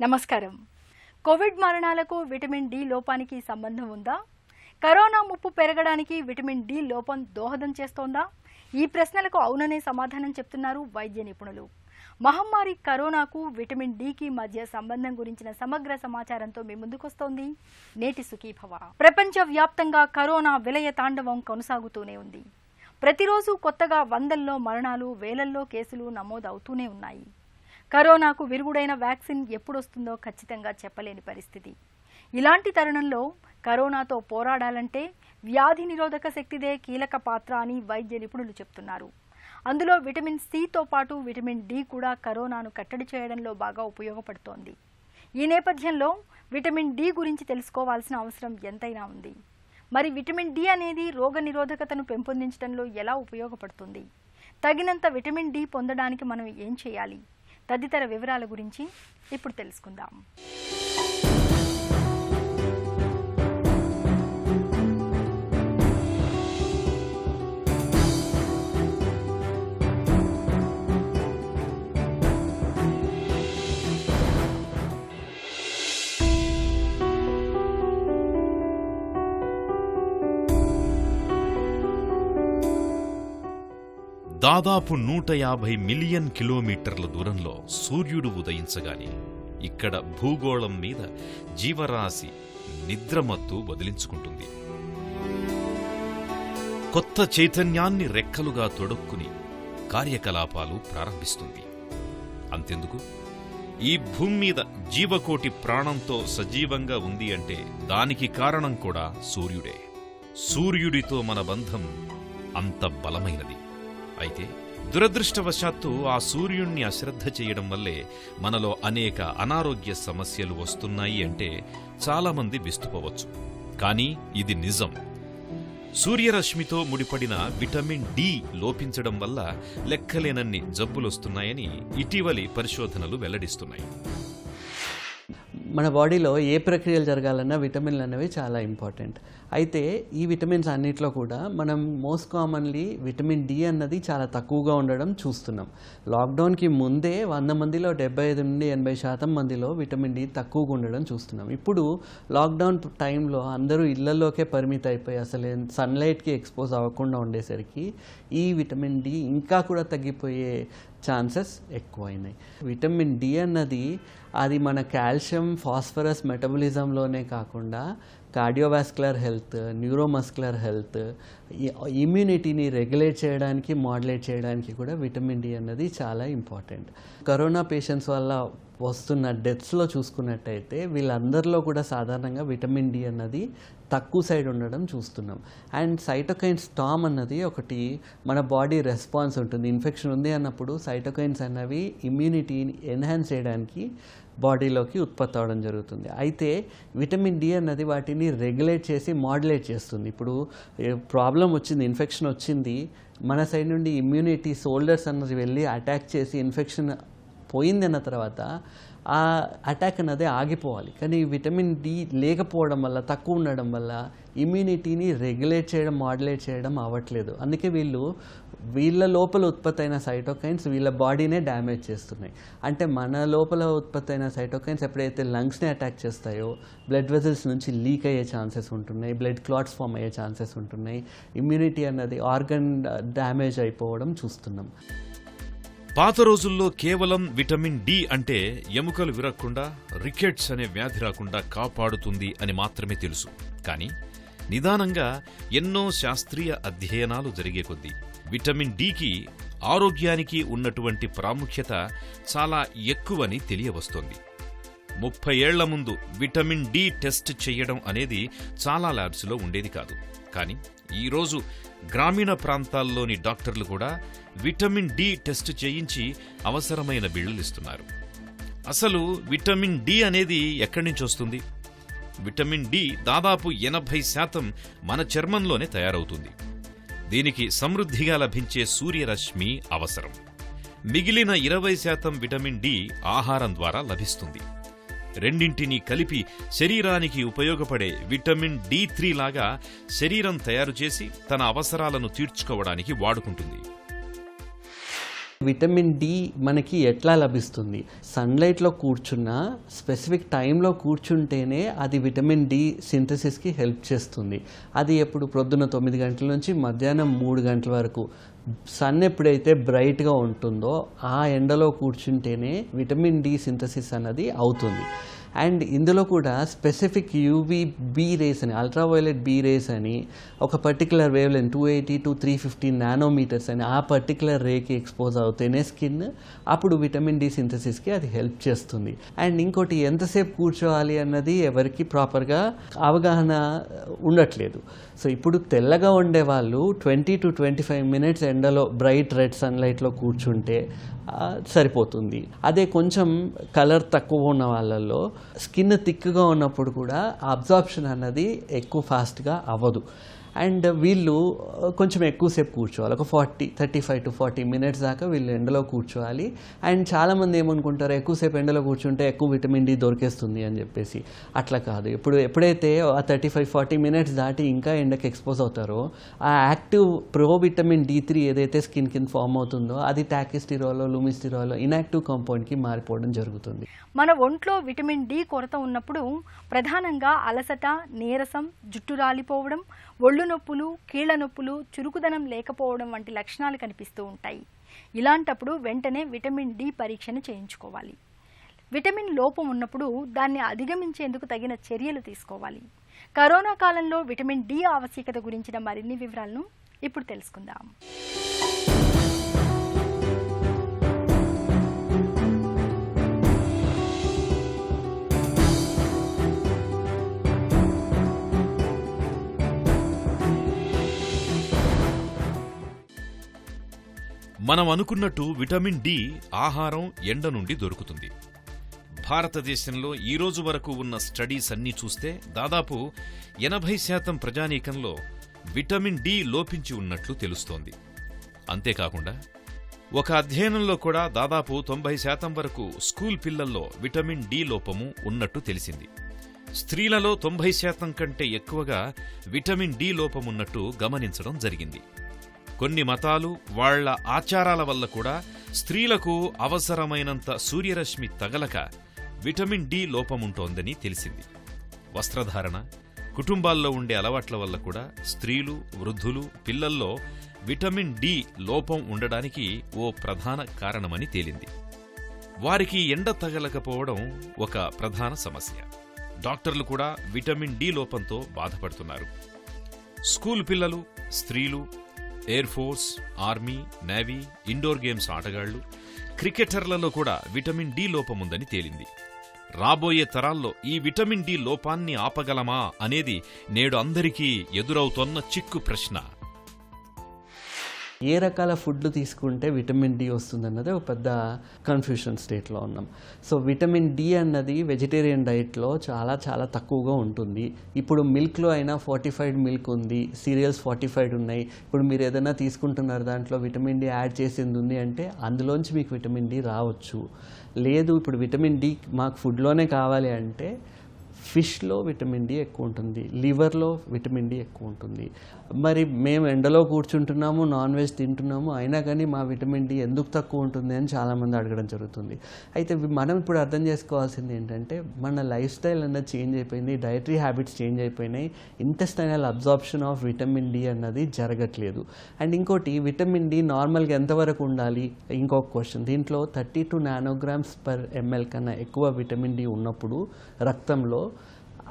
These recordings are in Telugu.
నమస్కారం. కోవిడ్ మరణాలకు విటమిన్ డి లోపానికి సంబంధం ఉందా? కరోనా ముప్పు పెరగడానికి విటమిన్ డి లోపం దోహదం చేస్తోందా? ఈ ప్రశ్నలకు అవుననే సమాధానం చెప్తున్నారు వైద్య నిపుణులు. మహమ్మారి కరోనాకు విటమిన్ డికి మధ్య సంబంధం గురించిన సమగ్ర సమాచారంతో మీ ముందుకొస్తోంది నేటి సుఖీభవ. ప్రపంచవ్యాప్తంగా కరోనా విలయ తాండవం కొనసాగుతూనే ఉంది. ప్రతిరోజు కొత్తగా వందల్లో మరణాలు, వేలల్లో కేసులు నమోదవుతూనే ఉన్నాయి. కరోనాకు విరుగుడైన వ్యాక్సిన్ ఎప్పుడొస్తుందో ఖచ్చితంగా చెప్పలేని పరిస్థితి. ఇలాంటి తరుణంలో కరోనాతో పోరాడాలంటే వ్యాధి నిరోధక శక్తిదే కీలక పాత్ర అని వైద్య నిపుణులు చెప్తున్నారు. అందులో విటమిన్ సితో పాటు విటమిన్ డి కూడా కరోనాను కట్టడి చేయడంలో బాగా ఉపయోగపడుతోంది. ఈ నేపథ్యంలో విటమిన్ డి గురించి తెలుసుకోవాల్సిన అవసరం ఎంతైనా ఉంది. మరి విటమిన్ డి అనేది రోగ నిరోధకతను పెంపొందించడంలో ఎలా ఉపయోగపడుతుంది? తగినంత విటమిన్ డి పొందడానికి మనం ఏం చేయాలి? తదితర వివరాల గురించి ఇప్పుడు తెలుసుకుందాం. దాదాపు 150 మిలియన్ కిలోమీటర్ల దూరంలో సూర్యుడు ఉదయించగానే ఇక్కడ భూగోళం మీద జీవరాశి నిద్రమత్తు వదిలించుకుంటుంది. కొత్త చైతన్యాన్ని రెక్కలుగా తొడుక్కుని కార్యకలాపాలు ప్రారంభిస్తుంది. అంతెందుకు, ఈ భూమి మీద జీవకోటి ప్రాణంతో సజీవంగా ఉంది అంటే దానికి కారణం కూడా సూర్యుడే. సూర్యుడితో మన బంధం అంత బలమైనది. అయితే దురదృష్టవశాత్తు ఆ సూర్యుణ్ణి అశ్రద్ధ చేయడం వల్లే మనలో అనేక అనారోగ్య సమస్యలు వస్తున్నాయి అంటే చాలామంది విస్తుపోవచ్చు. కానీ ఇది నిజం. సూర్యరశ్మితో ముడిపడిన విటమిన్ డి లోపించడం వల్ల లెక్కలేనన్ని జబ్బులొస్తున్నాయని ఇటీవలి పరిశోధనలు వెల్లడిస్తున్నాయి. మన బాడీలో ఏ ప్రక్రియలు జరగాలన్నా విటమిన్లు అనేవి చాలా ఇంపార్టెంట్. అయితే ఈ విటమిన్స్ అన్నిట్లో కూడా మనం మోస్ట్ కామన్లీ విటమిన్ డి అన్నది చాలా తక్కువగా ఉండడం చూస్తున్నాం. లాక్డౌన్కి ముందే 100 మందిలో 75 నుండి 80% మందిలో విటమిన్ డి తక్కువగా ఉండడం చూస్తున్నాం. ఇప్పుడు లాక్డౌన్ టైంలో అందరూ ఇళ్లలోకే పరిమితి అయిపోయి అసలు సన్లైట్కి ఎక్స్పోజ్ అవ్వకుండా ఉండేసరికి ఈ విటమిన్ డి ఇంకా కూడా తగ్గిపోయే ఛాన్సెస్ ఎక్కువైనాయి. విటమిన్ డి అన్నది అది మన కాల్షియం, ఫాస్ఫరస్ మెటబలిజంలోనే కాకుండా కార్డియోవాస్కులర్ హెల్త్, న్యూరోమస్కులర్ హెల్త్, ఇమ్యూనిటీని రెగ్యులేట్ చేయడానికి, మాడ్యులేట్ చేయడానికి కూడా విటమిన్ డి అన్నది చాలా ఇంపార్టెంట్. కరోనా పేషెంట్స్ వల్ల వస్తున్న డెత్స్లో చూసుకున్నట్టయితే వీళ్ళందరిలో కూడా సాధారణంగా విటమిన్ డి అన్నది తక్కువ సైడ్ ఉండడం చూస్తున్నాం. అండ్ సైటోకైన్ స్టార్మ్ అన్నది ఒకటి మన బాడీ రెస్పాన్స్ ఉంటుంది. ఇన్ఫెక్షన్ ఉంది అన్నప్పుడు సైటోకైన్స్ అన్నవి ఇమ్యూనిటీని ఎన్హాన్స్ చేయడానికి బాడీలోకి ఉత్పత్తి అవడం జరుగుతుంది. అయితే విటమిన్ డి అన్నది వాటిని రెగ్యులేట్ చేసి మాడ్యులేట్ చేస్తుంది. ఇప్పుడు ప్రాబ్లం వచ్చింది, ఇన్ఫెక్షన్ వచ్చింది, మన సైడ్ నుండి ఇమ్యూనిటీ సోల్డర్స్ అన్నది వెళ్ళి అటాక్ చేసి ఇన్ఫెక్షన్ పోయిందన్న తర్వాత ఆ అటాక్ అన్నది ఆగిపోవాలి. కానీ విటమిన్ డి లేకపోవడం వల్ల, తక్కువ ఉండడం వల్ల ఇమ్యూనిటీని రెగ్యులేట్ చేయడం, మాడ్యులేట్ చేయడం అవ్వట్లేదు. అందుకే వీళ్ళ లోపల ఉత్పత్తి అయిన సైటోకైన్స్ వీళ్ళ బాడీనే డ్యామేజ్ చేస్తున్నాయి. అంటే మన లోపల ఉత్పత్తి అయిన సైటోకైన్స్ ఎప్పుడైతే లంగ్స్ని అటాక్ చేస్తాయో బ్లడ్ వెజల్స్ నుంచి లీక్ అయ్యే ఛాన్సెస్ ఉంటున్నాయి, బ్లడ్ క్లాట్స్ ఫామ్ అయ్యే ఛాన్సెస్ ఉంటున్నాయి, ఇమ్యూనిటీ అన్నది ఆర్గన్ డ్యామేజ్ అయిపోవడం చూస్తున్నాం. పాత రోజుల్లో కేవలం విటమిన్ డి అంటే ఎముకలు విరగకుండా, రికెట్స్ అనే వ్యాధి రాకుండా కాపాడుతుంది అని మాత్రమే తెలుసు. కానీ నిదానంగా ఎన్నో శాస్త్రీయ అధ్యయనాలు జరిగే కొద్దీ విటమిన్ డికి ఆరోగ్యానికి ఉన్నటువంటి ప్రాముఖ్యత చాలా ఎక్కువని తెలియవస్తోంది. 30 ఏళ్ల ముందు విటమిన్ డి టెస్ట్ చేయడం అనేది చాలా ల్యాబ్స్లో ఉండేది కాదు. కానీ ఈరోజు గ్రామీణ ప్రాంతాల్లోని డాక్టర్లు కూడా విటమిన్ డి టెస్ట్ చేయించి అవసరమైన బిళ్లలు ఇస్తున్నారు. అసలు విటమిన్ డి అనేది ఎక్కడి నుంచి వస్తుంది? విటమిన్ డి దాదాపు 80% మన చర్మంలోనే తయారవుతుంది. దీనికి సమృద్ధిగా లభించే సూర్యరశ్మి అవసరం. మిగిలిన 20% విటమిన్ డి ఆహారం ద్వారా లభిస్తుంది. రెండింటినీ కలిపి శరీరానికి ఉపయోగపడే విటమిన్ డి3 లాగా శరీరం తయారు చేసి తన అవసరాలను తీర్చుకోవడానికి వాడుకుంటుంది. విటమిన్ డి మనకి ఎట్లా లభిస్తుంది? సన్లైట్లో కూర్చున్న స్పెసిఫిక్ టైంలో కూర్చుంటేనే అది విటమిన్ డి సింథసిస్కి హెల్ప్ చేస్తుంది. అది ఎప్పుడు ప్రొద్దున 9 గంటల నుంచి మధ్యాహ్నం 3 గంటల వరకు సన్ ఎప్పుడైతే బ్రైట్గా ఉంటుందో ఆ ఎండలో కూర్చుంటేనే విటమిన్ డి సింథసిస్ అన్నది అవుతుంది. అండ్ ఇందులో కూడా స్పెసిఫిక్ యూవీ బీ రేస్ అని, అల్ట్రావైలెట్ బీ రేస్ అని ఒక particular wave length 280 to 350 nanometres అని ఆ పర్టికులర్ రేకి ఎక్స్పోజ్ అవుతేనే స్కిన్ అప్పుడు విటమిన్ డి సింథసిస్కి అది హెల్ప్ చేస్తుంది. అండ్ ఇంకోటి ఎంతసేపు కూర్చోవాలి అన్నది ఎవరికి ప్రాపర్గా అవగాహన ఉండట్లేదు. సో ఇప్పుడు తెల్లగా ఉండే వాళ్ళు 20 to 25 మినిట్స్ ఎండలో బ్రైట్ రెడ్ సన్లైట్లో కూర్చుంటే సరిపోతుంది. అదే కొంచెం కలర్ తక్కువ ఉన్న వాళ్ళల్లో స్కిన్ థిక్గా ఉన్నప్పుడు కూడా అబ్జార్ప్షన్ అన్నది ఎక్కువ ఫాస్ట్గా అవ్వదు. అండ్ వీళ్ళు కొంచెం ఎక్కువసేపు కూర్చోవాలి, ఒక 35 to 40 మినిట్స్ దాకా వీళ్ళు ఎండలో కూర్చోవాలి. అండ్ చాలామంది ఏమనుకుంటారు, ఎక్కువసేపు ఎండలో కూర్చుంటే ఎక్కువ విటమిన్ డి దొరికేస్తుంది అని చెప్పేసి. అట్లా కాదు. ఎప్పుడైతే ఆ 35-40 మినిట్స్ దాటి ఇంకా ఎండకి ఎక్స్పోజ్ అవుతారో ఆ యాక్టివ్ ప్రో విటమిన్ D3 ఏదైతే స్కిన్ కింద ఫామ్ అవుతుందో అది టాకిస్టిరాలో, లూమిస్టిరాలో ఇన్యాక్టివ్ కాంపౌండ్కి మారిపోవడం జరుగుతుంది. మన ఒంట్లో విటమిన్ డి కొరత ఉన్నప్పుడు ప్రధానంగా అలసట, నీరసం, జుట్టు రాలిపోవడం, ఒళ్ళు నొప్పులు, కీళ్ల నొప్పులు, చురుకుదనం లేకపోవడం వంటి లక్షణాలు కనిపిస్తూ ఉంటాయి. ఇలాంటప్పుడు వెంటనే విటమిన్ డి పరీక్షను చేయించుకోవాలి. విటమిన్ లోపం ఉన్నప్పుడు దాన్ని అధిగమించేందుకు తగిన చర్యలు తీసుకోవాలి. కరోనా కాలంలో విటమిన్ డి ఆవశ్యకత గురించిన మరిన్ని వివరాలను ఇప్పుడు తెలుసుకుందాం. మనం అనుకున్నట్టు విటమిన్ డి ఆహారం, ఎండ నుండి దొరుకుతుంది. భారతదేశంలో ఈ రోజు వరకు ఉన్న స్టడీస్ అన్నీ చూస్తే దాదాపు 80% ప్రజానీకంలో విటమిన్ డి లోపించి ఉన్నట్లు తెలుస్తోంది. అంతేకాకుండా ఒక అధ్యయనంలో కూడా దాదాపు 90% వరకు స్కూల్ పిల్లల్లో విటమిన్ డి లోపము ఉన్నట్టు తెలిసింది. స్త్రీలలో 90% కంటే ఎక్కువగా విటమిన్ డి లోపమున్నట్టు గమనించడం జరిగింది. కొన్ని మతాలు వాళ్ల ఆచారాల వల్ల కూడా స్త్రీలకు అవసరమైనంత సూర్యరశ్మి తగలక విటమిన్ డి లోపముంటోందని తెలిసింది. వస్త్రధారణ, కుటుంబాల్లో ఉండే అలవాట్ల వల్ల కూడా స్త్రీలు, వృద్ధులు, పిల్లల్లో విటమిన్ డి లోపం ఉండడానికి ఓ ప్రధాన కారణమని తేలింది. వారికి ఎండ తగలకపోవడం ఒక ప్రధాన సమస్య. డాక్టర్లు కూడా విటమిన్ డి లోపంతో బాధపడుతున్నారు. స్కూల్ పిల్లలు, స్త్రీలు, air force, army, navy, indoor games ఆటగాళ్లు, క్రికెటర్లలో కూడా విటమిన్ డి లోపముందని తేలింది. రాబోయే తరాల్లో ఈ విటమిన్ డి లోపాన్ని ఆపగలమా అనేది నేడు అందరికీ ఎదురవుతోన్న చిక్కు ప్రశ్న. ఏ రకాల ఫుడ్లు తీసుకుంటే విటమిన్ డి వస్తుందన్నది ఒక పెద్ద కన్ఫ్యూషన్ స్టేట్లో ఉన్నాం. సో విటమిన్ డి అన్నది వెజిటేరియన్ డైట్లో చాలా చాలా తక్కువగా ఉంటుంది. ఇప్పుడు మిల్క్లో అయినా ఫోర్టిఫైడ్ మిల్క్ ఉంది, సీరియల్స్ ఫోర్టిఫైడ్ ఉన్నాయి. ఇప్పుడు మీరు ఏదైనా తీసుకుంటున్నారు దాంట్లో విటమిన్ డి యాడ్ చేసింది ఉంది అంటే అందులోంచి మీకు విటమిన్ డి రావచ్చు. లేదు ఇప్పుడు విటమిన్ డి మాకు ఫుడ్లోనే కావాలి అంటే ఫిష్లో విటమిన్ డి ఎక్కువ ఉంటుంది, లివర్లో విటమిన్ డి ఎక్కువ ఉంటుంది. మరి మేము ఎండలో కూర్చుంటున్నాము, నాన్ వెజ్ తింటున్నాము, అయినా కానీ మా విటమిన్ డి ఎందుకు తక్కువ ఉంటుంది అని చాలామంది అడగడం జరుగుతుంది. అయితే మనం ఇప్పుడు అర్థం చేసుకోవాల్సింది ఏంటంటే మన లైఫ్ స్టైల్ అన్నది చేంజ్ అయిపోయింది, డైటరీ హ్యాబిట్స్ చేంజ్ అయిపోయినాయి, intestinal absorption of vitamin D అన్నది జరగట్లేదు. అండ్ ఇంకోటి విటమిన్ డి నార్మల్గా ఎంతవరకు ఉండాలి ఇంకొక క్వశ్చన్. దీంట్లో 32 నానోగ్రామ్స్ పర్ ఎంఎల్ కన్నా ఎక్కువ విటమిన్ డి ఉన్నప్పుడు రక్తంలో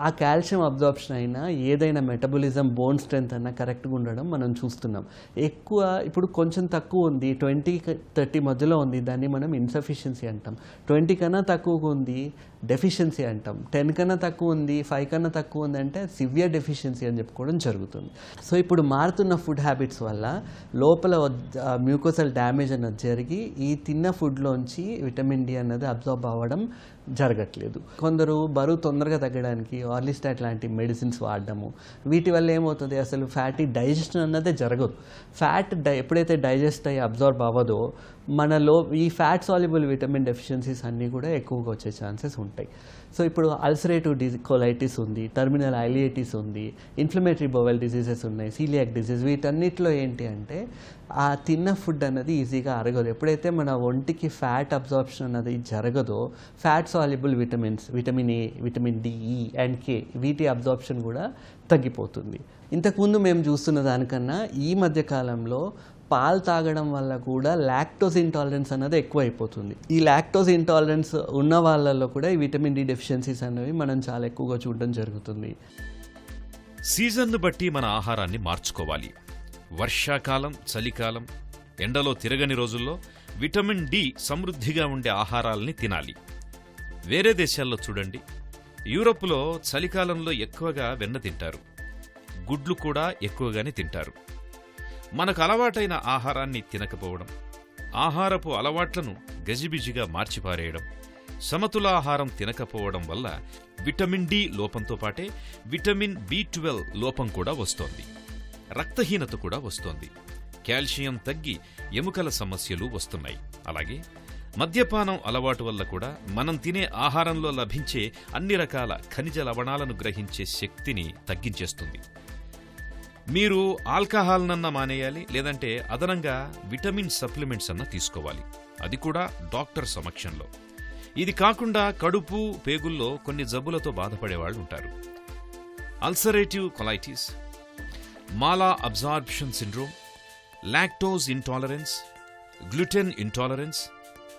ఆ కాల్షియం అబ్జార్ప్షన్ అయినా ఏదైనా మెటబాలిజం, బోన్ స్ట్రెంత్ అన్నా కరెక్ట్గా ఉండడం మనం చూస్తున్నాం. ఎక్కువ ఇప్పుడు కొంచెం తక్కువ ఉంది, 20-30 మధ్యలో ఉంది, దాన్ని మనం ఇన్సఫిషియన్సీ అంటాం. 20 కన్నా తక్కువగా ఉంది డెఫిషియన్సీ అంటాం. 10 కన్నా తక్కువ ఉంది, 5 కన్నా తక్కువ ఉంది అంటే సివియర్ డెఫిషియన్సీ అని చెప్పుకోవడం జరుగుతుంది. సో ఇప్పుడు మారుతున్న ఫుడ్ హ్యాబిట్స్ వల్ల లోపల మ్యూకోసల్ డ్యామేజ్ అన్నది జరిగి ఈ తిన్న ఫుడ్లోంచి విటమిన్ డి అన్నది అబ్జార్బ్ అవ్వడం జరగట్లేదు. కొందరు బరువు తొందరగా తగ్గడానికి ఆర్లిస్టాట్ లాంటి మెడిసిన్స్ వాడడము, వీటి వల్ల ఏమవుతుంది, అసలు ఫ్యాటీ డైజెషన్ అన్నదే జరగదు. ఫ్యాట్ ఎప్పుడైతే డైజెస్ట్ అయ్యి అబ్జార్బ్ అవ్వదో మనలో ఈ ఫ్యాట్ సాల్యుబుల్ విటమిన్ డెఫిషియన్సీస్ అన్నీ కూడా ఎక్కువగా వచ్చే ఛాన్సెస్ ఉంటాయి. ఉంటాయి. సో ఇప్పుడు అల్సరేటివ్ కొలైటిస్ ఉంది, టర్మినల్ ఐలియటిస్ ఉంది, ఇన్ఫ్లమేటరీ బowel డిసీజెస్ ఉన్నాయి, సీలియాక్ డిసీజ్. వీటన్నిటిలో ఏంటి అంటే ఆ తిన్న ఫుడ్ అన్నది ఈజీగా అరగదు. ఎప్పుడైతే మన ఒంటికి ఫ్యాట్ అబ్జార్ప్షన్ అన్నది జరగదో fat soluble vitamins, vitamin A, vitamin D, E and K, వీటి అబ్జార్ప్షన్ కూడా తగ్గిపోతుంది. ఇంతకుముందు మేము చూస్తున్న దానికన్నా ఈ మధ్య కాలంలో పాలు తాగడం వల్ల కూడా లాక్టోజ్ ఇంటాలరెన్స్ అన్నది ఎక్కువ అయిపోతుంది. ఈ లాక్టోజ్ ఇంటాలరెన్స్ ఉన్న వాళ్ళల్లో కూడా ఈ విటమిన్ డి డెఫిషియన్సీస్ అనేవి మనం చాలా ఎక్కువగా చూడడం జరుగుతుంది. సీజన్ను బట్టి మన ఆహారాన్ని మార్చుకోవాలి. వర్షాకాలం, చలికాలం, ఎండలో తిరగని రోజుల్లో విటమిన్ డి సమృద్ధిగా ఉండే ఆహారాల్ని తినాలి. వేరే దేశాల్లో చూడండి, యూరప్లో చలికాలంలో ఎక్కువగా వెన్న తింటారు, గుడ్లు కూడా ఎక్కువగానే తింటారు. మనకు అలవాటైన ఆహారాన్ని తినకపోవడం, ఆహారపు అలవాట్లను గజిబిజిగా మార్చిపారేయడం, సమతులాహారం తినకపోవడం వల్ల విటమిన్ డి లోపంతో పాటే విటమిన్ బి12 లోపం కూడా వస్తోంది. రక్తహీనత కూడా వస్తోంది. కాల్షియం తగ్గి ఎముకల సమస్యలు వస్తున్నాయి. అలాగే మద్యపానం అలవాటు వల్ల కూడా మనం తినే ఆహారంలో లభించే అన్ని రకాల ఖనిజ లవణాలను గ్రహించే శక్తిని తగ్గించేస్తుంది. మీరు ఆల్కహాల్నన్నా మానేయాలి, లేదంటే అదనంగా విటమిన్ సప్లిమెంట్స్ అన్నా తీసుకోవాలి, అది కూడా డాక్టర్ సమక్షంలో. ఇది కాకుండా కడుపు, పేగుల్లో కొన్ని జబ్బులతో బాధపడేవాళ్ళు ఉంటారు. అల్సరేటివ్ కొలైటిస్, మాలా absorption syndrome, lactose intolerance, gluten intolerance,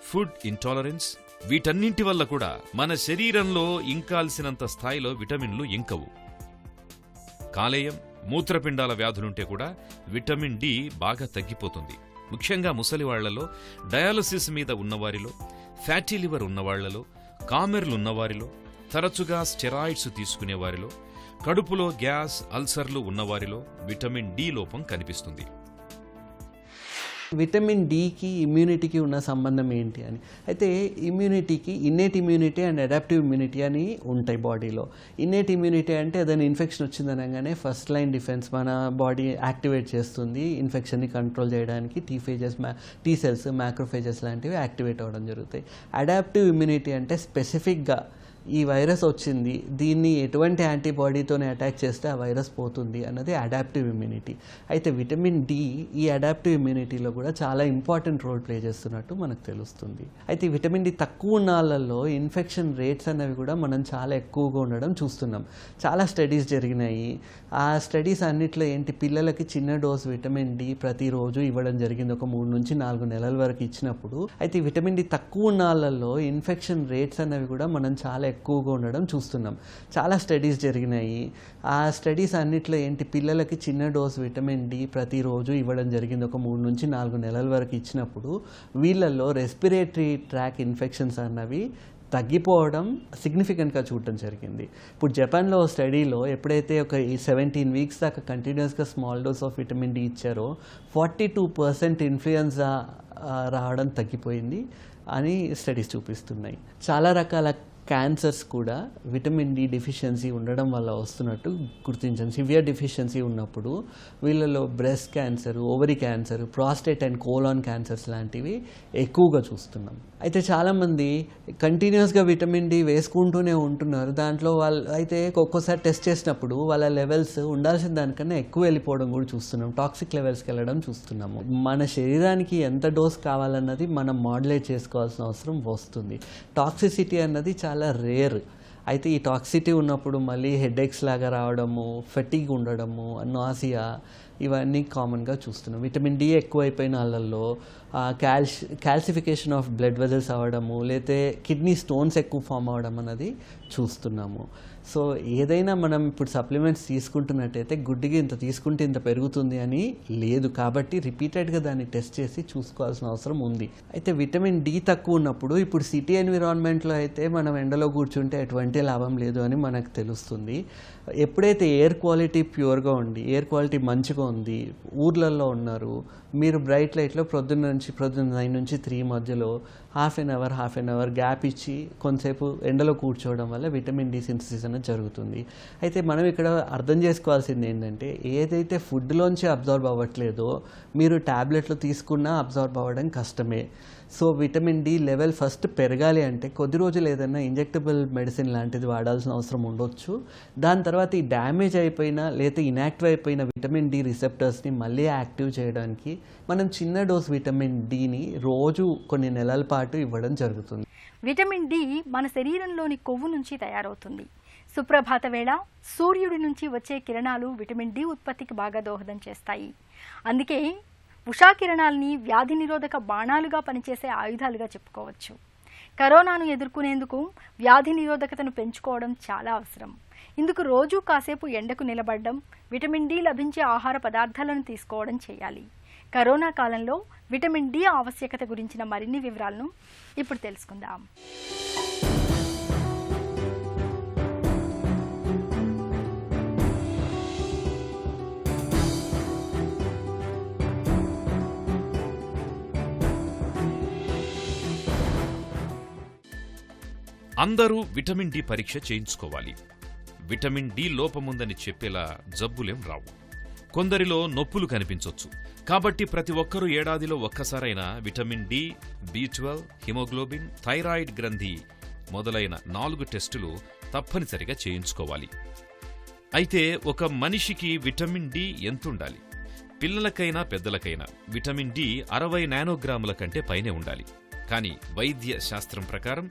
food intolerance, వీటన్నింటి వల్ల కూడా మన శరీరంలో ఇంకాల్సినంత స్థాయిలో విటమిన్లు ఇంకవు. కాలేయం, మూత్రపిండాల వ్యాధులుంటే కూడా విటమిన్ డి బాగా తగ్గిపోతుంది. ముఖ్యంగా ముసలివాళ్లలో, డయాలసిస్ మీద ఉన్నవారిలో, ఫ్యాటీ లివర్ ఉన్నవాళ్లలో, కామెర్లున్నవారిలో, తరచుగా స్టెరాయిడ్స్ తీసుకునేవారిలో, కడుపులో గ్యాస్, అల్సర్లు ఉన్నవారిలో విటమిన్ డి లోపం కనిపిస్తుంది. విటమిన్ డికి ఇమ్యూనిటీకి ఉన్న సంబంధం ఏంటి అని అయితే, ఇమ్యూనిటీకి innate immunity and adaptive immunity అని ఉంటాయి బాడీలో. ఇన్నేట్ ఇమ్యూనిటీ అంటే ఏదైనా ఇన్ఫెక్షన్ వచ్చిందనగానే ఫస్ట్ లైన్ డిఫెన్స్ మన బాడీ యాక్టివేట్ చేస్తుంది ఇన్ఫెక్షన్ని కంట్రోల్ చేయడానికి. టీ సెల్స్, మ్యాక్రోఫేజెస్ లాంటివి యాక్టివేట్ అవ్వడం జరుగుతాయి. అడాప్టివ్ ఇమ్యూనిటీ అంటే స్పెసిఫిక్గా ఈ వైరస్ వచ్చింది, దీన్ని ఎటువంటి యాంటీబాడీతోనే అటాక్ చేస్తే ఆ వైరస్ పోతుంది అన్నది అడాప్టివ్ ఇమ్యూనిటీ. అయితే విటమిన్ డి ఈ అడాప్టివ్ ఇమ్యూనిటీలో కూడా చాలా ఇంపార్టెంట్ రోల్ ప్లే చేస్తున్నట్టు మనకు తెలుస్తుంది. అయితే విటమిన్ డి తక్కువ ఉన్న వాళ్ళల్లో ఇన్ఫెక్షన్ రేట్స్ అనేవి కూడా మనం చాలా ఎక్కువగా ఉండడం చూస్తున్నాం. చాలా స్టడీస్ జరిగినాయి. ఆ స్టడీస్ అన్నిట్లో ఏంటి, పిల్లలకి చిన్న డోస్ విటమిన్ డి ప్రతిరోజు ఇవ్వడం జరిగింది, ఒక 3 నుంచి 4 నెలల వరకు ఇచ్చినప్పుడు. అయితే విటమిన్ డి తక్కువ ఉన్న వాళ్ళల్లో ఇన్ఫెక్షన్ రేట్స్ అనేవి కూడా మనం చాలా ఎక్కువగా ఉండడం చూస్తున్నాం. చాలా స్టడీస్ జరిగినాయి. ఆ స్టడీస్ అన్నిట్లో ఏంటి, పిల్లలకి చిన్న డోస్ విటమిన్ డి ప్రతిరోజు ఇవ్వడం జరిగింది, ఒక 3 నుంచి 4 నెలల వరకు ఇచ్చినప్పుడు వీళ్ళల్లో రెస్పిరేటరీ ట్రాక్ ఇన్ఫెక్షన్స్ అన్నవి తగ్గిపోవడం సిగ్నిఫికెంట్గా చూడటం జరిగింది. ఇప్పుడు జపాన్లో స్టడీలో ఎప్పుడైతే ఒక 17 వీక్స్ దాకా కంటిన్యూస్గా small dose of vitamin D ఇచ్చారో 42% ఇన్ఫ్లుయెన్జా రావడం తగ్గిపోయింది అని స్టడీస్ చూపిస్తున్నాయి. చాలా రకాల క్యాన్సర్స్ కూడా విటమిన్ డి డెఫిషియన్సీ ఉండడం వల్ల వస్తున్నట్టు గుర్తించాం. సివియర్ డెఫిషియన్సీ ఉన్నప్పుడు వీళ్ళలో breast cancer, ovary cancer, prostate and colon cancers లాంటివి ఎక్కువగా చూస్తున్నాం. అయితే చాలామంది కంటిన్యూస్గా విటమిన్ డి వేసుకుంటూనే ఉంటున్నారు. దాంట్లో వాళ్ళు అయితే ఒక్కోసారి టెస్ట్ చేసినప్పుడు వాళ్ళ లెవెల్స్ ఉండాల్సిన దానికన్నా ఎక్కువ వెళ్ళిపోవడం కూడా చూస్తున్నాం. టాక్సిక్ లెవెల్స్కి వెళ్ళడం చూస్తున్నాము. మన శరీరానికి ఎంత డోస్ కావాలన్నది మనం మాడ్యులేట్ చేసుకోవాల్సిన అవసరం వస్తుంది. టాక్సిసిటీ అన్నది చాలా రేర్. అయితే ఈ టాక్సిటీ ఉన్నప్పుడు మళ్ళీ హెడేక్స్ లాగా రావడము, ఫెటిగ్ ఉండడము, నాసియా, ఇవన్నీ కామన్గా చూస్తున్నాం. విటమిన్ డి ఎక్కువైపోయిన వాళ్ళల్లో క్యాల్సిఫికేషన్ ఆఫ్ బ్లడ్ వెజల్స్ అవ్వడము, లేతే కిడ్నీ స్టోన్స్ ఎక్కువ ఫామ్ అవ్వడం అన్నది చూస్తున్నాము. సో ఏదైనా మనం ఇప్పుడు సప్లిమెంట్స్ తీసుకుంటున్నట్టయితే గుడ్డిగా ఇంత తీసుకుంటే ఇంత పెరుగుతుంది అని లేదు. కాబట్టి రిపీటెడ్గా దాన్ని టెస్ట్ చేసి చూసుకోవాల్సిన అవసరం ఉంది. అయితే విటమిన్ డి తక్కువ ఉన్నప్పుడు ఇప్పుడు సిటీ ఎన్విరాన్మెంట్లో అయితే మనం ఎండలో కూర్చుంటే ఎటువంటి లాభం లేదు అని మనకు తెలుస్తుంది. ఎప్పుడైతే ఎయిర్ క్వాలిటీ ప్యూర్గా ఉండి, ఎయిర్ క్వాలిటీ మంచిగా ఉంది, ఊర్లలో ఉన్నారు, మీరు బ్రైట్ లైట్లో పొద్దున్న 9 నుంచి 3 మధ్యలో హాఫ్ అన్ అవర్ గ్యాప్ ఇచ్చి కొంతసేపు ఎండలో కూర్చోవడం వల్ల విటమిన్ డి సింథసిస్ అనేది జరుగుతుంది. అయితే మనం ఇక్కడ అర్థం చేసుకోవాల్సింది ఏంటంటే, ఏదైతే ఫుడ్లోంచి అబ్జార్బ్ అవ్వట్లేదో మీరు ట్యాబ్లెట్లు తీసుకున్నా అబ్జార్బ్ అవ్వడం కష్టమే. So vitamin D level first పెరగాలి అంటే కొద్ది రోజులు ఏదైనా ఇంజెక్టబుల్ మెడిసిన్ లాంటిది వాడాల్సిన అవసరం ఉండొచ్చు. దాని తర్వాత ఈ డ్యామేజ్ అయిపోయిన లేదా ఇన్యాక్టివ్ అయిపోయిన విటమిన్ డి రిసెప్టర్స్ని మళ్ళీ యాక్టివ్ చేయడానికి మనం చిన్న డోస్ విటమిన్ డిని రోజు కొన్ని నెలల పాటు ఇవ్వడం జరుగుతుంది. విటమిన్ డి మన శరీరంలోని కొవ్వు నుంచి తయారవుతుంది. సుప్రభాత వేళ సూర్యుడి నుంచి వచ్చే కిరణాలు విటమిన్ డి ఉత్పత్తికి బాగా దోహదం చేస్తాయి. అందుకే ఉషా కిరణాలని వ్యాధి నిరోధక బాణాలుగా పనిచేసే ఆయుధాలుగా చెప్పుకోవచ్చు. కరోనాను ఎదుర్కొనేందుకు వ్యాధి నిరోధకతను పెంచుకోవడం చాలా అవసరం. ఇందుకు రోజు కాసేపు ఎండకు నిలబడడం, విటమిన్ డి లభించే ఆహార పదార్థాలను తీసుకోవడం చేయాలి. కరోనా కాలంలో విటమిన్ డి ఆవశ్యకత గురించిన మరిన్ని వివరాలను ఇప్పుడు తెలుసుకుందాం. అందరూ విటమిన్ డి పరీక్ష చేయించుకోవాలి. విటమిన్ డి లోపముందని చెప్పేలా జబ్బులేం రావు. కొందరిలో నొప్పులు కనిపించొచ్చు. కాబట్టి ప్రతి ఒక్కరూ ఏడాదిలో ఒక్కసారైనా vitamin D, B12, haemoglobin, thyroid గ్రంథి మొదలైన 4 టెస్టులు తప్పనిసరిగా చేయించుకోవాలి. అయితే ఒక మనిషికి విటమిన్ డి ఎంతుండాలి? పిల్లలకైనా పెద్దలకైనా విటమిన్ డి 60 నానోగ్రాముల కంటే పైనే ఉండాలి. కానీ వైద్య శాస్త్రం ప్రకారం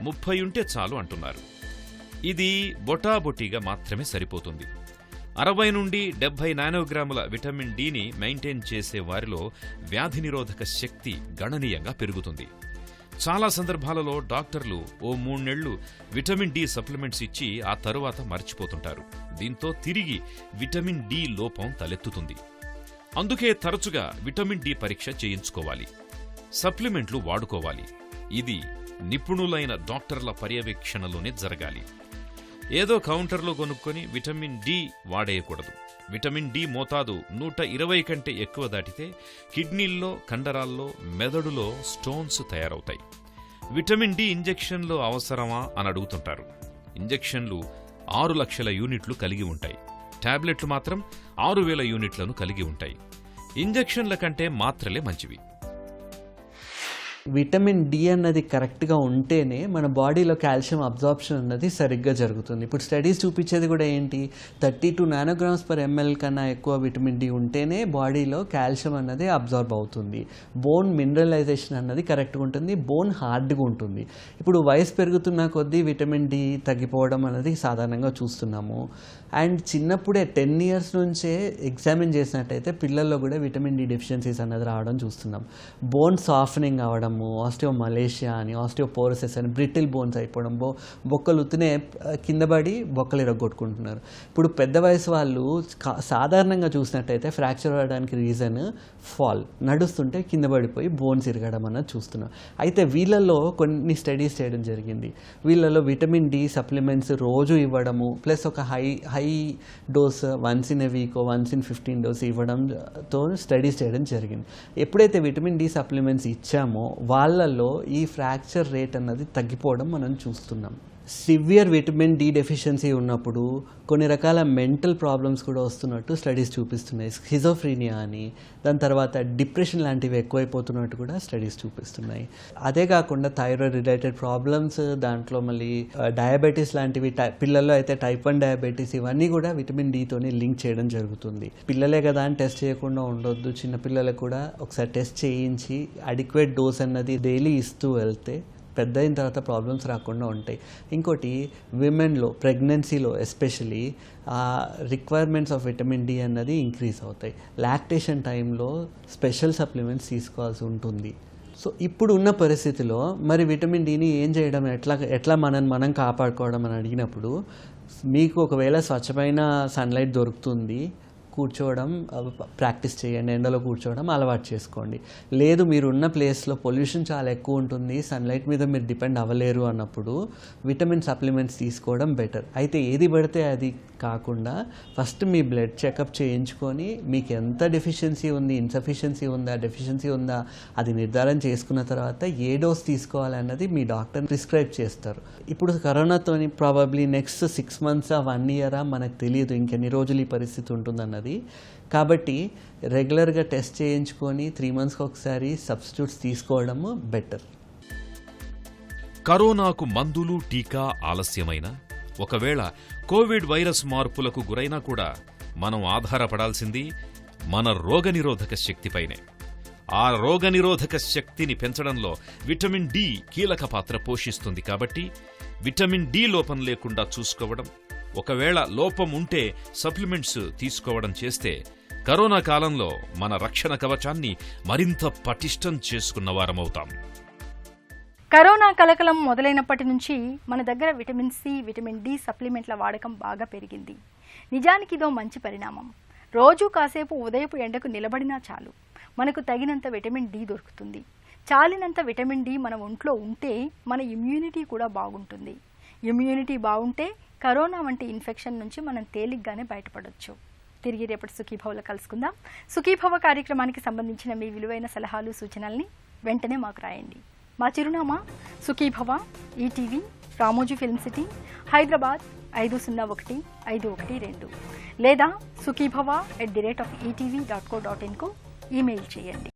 30 ఉంటే చాలు అంటున్నారు. ఇది బొటాబొటీగా మాత్రమే సరిపోతుంది. 60 నుండి 70 నానోగ్రాముల విటమిన్ డిని మెయింటైన్ చేసే వారిలో వ్యాధి నిరోధక శక్తి గణనీయంగా పెరుగుతుంది. చాలా సందర్భాలలో డాక్టర్లు ఓ 3 నెలలు విటమిన్ డి సప్లిమెంట్స్ ఇచ్చి ఆ తరువాత మర్చిపోతుంటారు. దీంతో తిరిగి విటమిన్ డి లోపం తలెత్తుతుంది. అందుకే తరచుగా విటమిన్ డి పరీక్ష చేయించుకోవాలి. సప్లిమెంట్లు వాడుకోవాలి. ఇది నిపుణులైన డాక్టర్ల పర్యవేక్షణలోనే జరగాలి. ఏదో కౌంటర్లో కొనుక్కొని విటమిన్ డి వాడేయకూడదు. విటమిన్ డి మోతాదు 120 కంటే ఎక్కువ దాటితే కిడ్నీల్లో, కండరాల్లో, మెదడులో స్టోన్స్ తయారవుతాయి. విటమిన్ డి ఇంజెక్షన్లు అవసరమా అని అడుగుతుంటారు. ఇంజెక్షన్లు 6 లక్షల యూనిట్లు కలిగి ఉంటాయి. టాబ్లెట్లు మాత్రం 6,000 యూనిట్లను కలిగి ఉంటాయి. ఇంజెక్షన్ల కంటే మాత్రలే మంచివి. విటమిన్ డి అన్నది కరెక్ట్గా ఉంటేనే మన బాడీలో కాల్షియం అబ్జార్ప్షన్ అన్నది సరిగ్గా జరుగుతుంది. ఇప్పుడు స్టడీస్ చూపించేది కూడా ఏంటి, 32 నానోగ్రామ్స్ పర్ ఎంఎల్ కన్నా ఎక్కువ విటమిన్ డి ఉంటేనే బాడీలో కాల్షియం అన్నది అబ్జార్బ్ అవుతుంది. బోన్ మినరలైజేషన్ అన్నది కరెక్ట్గా ఉంటుంది. బోన్ హార్డ్గా ఉంటుంది. ఇప్పుడు వయసు పెరుగుతున్న కొద్దీ విటమిన్ డి తగ్గిపోవడం అనేది సాధారణంగా చూస్తున్నాము. అండ్ చిన్నప్పుడే 10 ఇయర్స్ నుంచే ఎగ్జామిన్ చేసినట్టయితే పిల్లల్లో కూడా విటమిన్ డి డెఫిషియన్సీస్ అనేది రావడం చూస్తున్నాం. బోన్ సాఫ్టనింగ్ అవడము, ఆస్టియోమలేషియా అని, ఆస్టియోపోరోసిస్ అని, బ్రిటిల్ బోన్స్ అయిపోవడం, బొక్కలు ఉత్తినే కింద పడి బొక్కలు ఇరగొట్టుకుంటున్నారు. ఇప్పుడు పెద్ద వయసు వాళ్ళు సాధారణంగా చూసినట్టయితే ఫ్రాక్చర్ అవ్వడానికి రీజన్ ఫాల్, నడుస్తుంటే కింద పడిపోయి బోన్స్ ఇరగడం అన్నది చూస్తున్నాం. అయితే వీళ్ళల్లో కొన్ని స్టడీస్ చేయడం జరిగింది. వీళ్ళలో విటమిన్ డి సప్లిమెంట్స్ రోజు ఇవ్వడము ప్లస్ ఒక high dose once in a week, once in 15 dose ఇవ్వడంతో స్టడీస్ చేయడం జరిగింది. ఎప్పుడైతే విటమిన్ డి సప్లిమెంట్స్ ఇచ్చామో వాళ్ళల్లో ఈ ఫ్రాక్చర్ రేట్ అన్నది తగ్గిపోవడం మనం చూస్తున్నాం. సివియర్ విటమిన్ డి డెఫిషియన్సీ ఉన్నప్పుడు కొన్ని రకాల మెంటల్ ప్రాబ్లమ్స్ కూడా వస్తున్నట్టు స్టడీస్ చూపిస్తున్నాయి. స్కిజోఫ్రీనియా అని, దాని తర్వాత డిప్రెషన్ లాంటివి ఎక్కువైపోతున్నట్టు కూడా స్టడీస్ చూపిస్తున్నాయి. అదే కాకుండా థైరాయిడ్ రిలేటెడ్ ప్రాబ్లమ్స్, దాంట్లో మళ్ళీ డయాబెటీస్ లాంటివి, పిల్లల్లో అయితే టైప్ 1 డయాబెటీస్, ఇవన్నీ కూడా విటమిన్ డితోనే లింక్ చేయడం జరుగుతుంది. పిల్లలే కదా అని టెస్ట్ చేయకుండా ఉండొద్దు. చిన్నపిల్లలకు కూడా ఒకసారి టెస్ట్ చేయించి అడిక్వేట్ డోస్ అన్నది డైలీ ఇస్తూ వెళ్తే పెద్ద అయిన తర్వాత ప్రాబ్లమ్స్ రాకుండా ఉంటాయి. ఇంకోటి విమెన్లో, ప్రెగ్నెన్సీలో especially requirements of vitamin D అన్నది ఇంక్రీజ్ అవుతాయి. లాక్టేషన్ టైంలో స్పెషల్ సప్లిమెంట్స్ తీసుకోవాల్సి ఉంటుంది. సో ఇప్పుడు ఉన్న పరిస్థితిలో మరి విటమిన్ డిని ఏం చేయడం, ఎట్లా మనం కాపాడుకోవడం అని అడిగినప్పుడు, మీకు ఒకవేళ స్వచ్ఛమైన సన్లైట్ దొరుకుతుంది, కూర్చోవడం ప్రాక్టీస్ చేయండి, ఎండలో కూర్చోవడం అలవాటు చేసుకోండి. లేదు మీరు ఉన్న ప్లేస్లో పొల్యూషన్ చాలా ఎక్కువ ఉంటుంది, సన్లైట్ మీద మీరు డిపెండ్ అవ్వలేరు అన్నప్పుడు విటమిన్ సప్లిమెంట్స్ తీసుకోవడం బెటర్. అయితే ఏది పడితే అది కాకుండా ఫస్ట్ మీ బ్లడ్ చెకప్ చేయించుకొని మీకు ఎంత డెఫిషియన్సీ ఉంది, ఇన్సఫిషియన్సీ ఉందా, డెఫిషియన్సీ ఉందా అది నిర్ధారణ చేసుకున్న తర్వాత ఏ డోస్ తీసుకోవాలన్నది మీ డాక్టర్ ప్రిస్క్రైబ్ చేస్తారు. ఇప్పుడు కరోనాతోని ప్రాబబ్లీ నెక్స్ట్ 6 months 1 year మనకు తెలియదు ఇంకెన్ని రోజులు ఈ పరిస్థితి ఉంటుందన్నది. ఉన్నది. కాబట్టి రెగ్యులర్గా టెస్ట్ చేయించుకొని 3 monthsకి ఒకసారి సబ్స్టిట్యూట్స్ తీసుకోవడము బెటర్. కరోనాకు మందులు, టీకా ఆలస్యమైన, ఒకవేళ కోవిడ్ వైరస్ మార్పులకు గురైనా కూడా మనం ఆధారపడాల్సింది మన రోగనిరోధక శక్తిపైనే. ఆ రోగనిరోధక శక్తిని పెంచడంలో విటమిన్ డి కీలక పాత్ర పోషిస్తుంది. కాబట్టి విటమిన్ డి లోపం లేకుండా చూసుకోవడం, ఒకవేళ లోపం ఉంటే సప్లిమెంట్స్ తీసుకోవడం చేస్తే కరోనా కాలంలో మన రక్షణ కవచాన్ని మరింత పటిష్టం చేసుకున్న వారమవుతాం. కరోనా కలకలం మొదలైనప్పటి నుంచి మన దగ్గర విటమిన్ సి, విటమిన్ డి సప్లిమెంట్ల వాడకం బాగా పెరిగింది. నిజానికి ఇదో మంచి పరిణామం. రోజు కాసేపు ఉదయపు ఎండకు నిలబడినా చాలు, మనకు తగినంత విటమిన్ డి దొరుకుతుంది. చాలినంత విటమిన్ డి మన ఒంట్లో ఉంటే మన ఇమ్యూనిటీ కూడా బాగుంటుంది. ఇమ్యూనిటీ బాగుంటే కరోనా వంటి ఇన్ఫెక్షన్ నుంచి మనం తేలిగ్గానే బయటపడవచ్చు. తిరిగి రేపటి సుఖీభవలో కలుసుకుందాం. సుఖీభవ కార్యక్రమానికి సంబంధించిన మీ విలువైన సలహాలు, సూచనల్ని వెంటనే మాకు రాయండి. మా చిరునామా Sukhibhava, ETV, Ramoji film city, Hyderabad 501512 లేదా sukhibhava@etv.co.in కు ఈమెయిల్ చేయండి.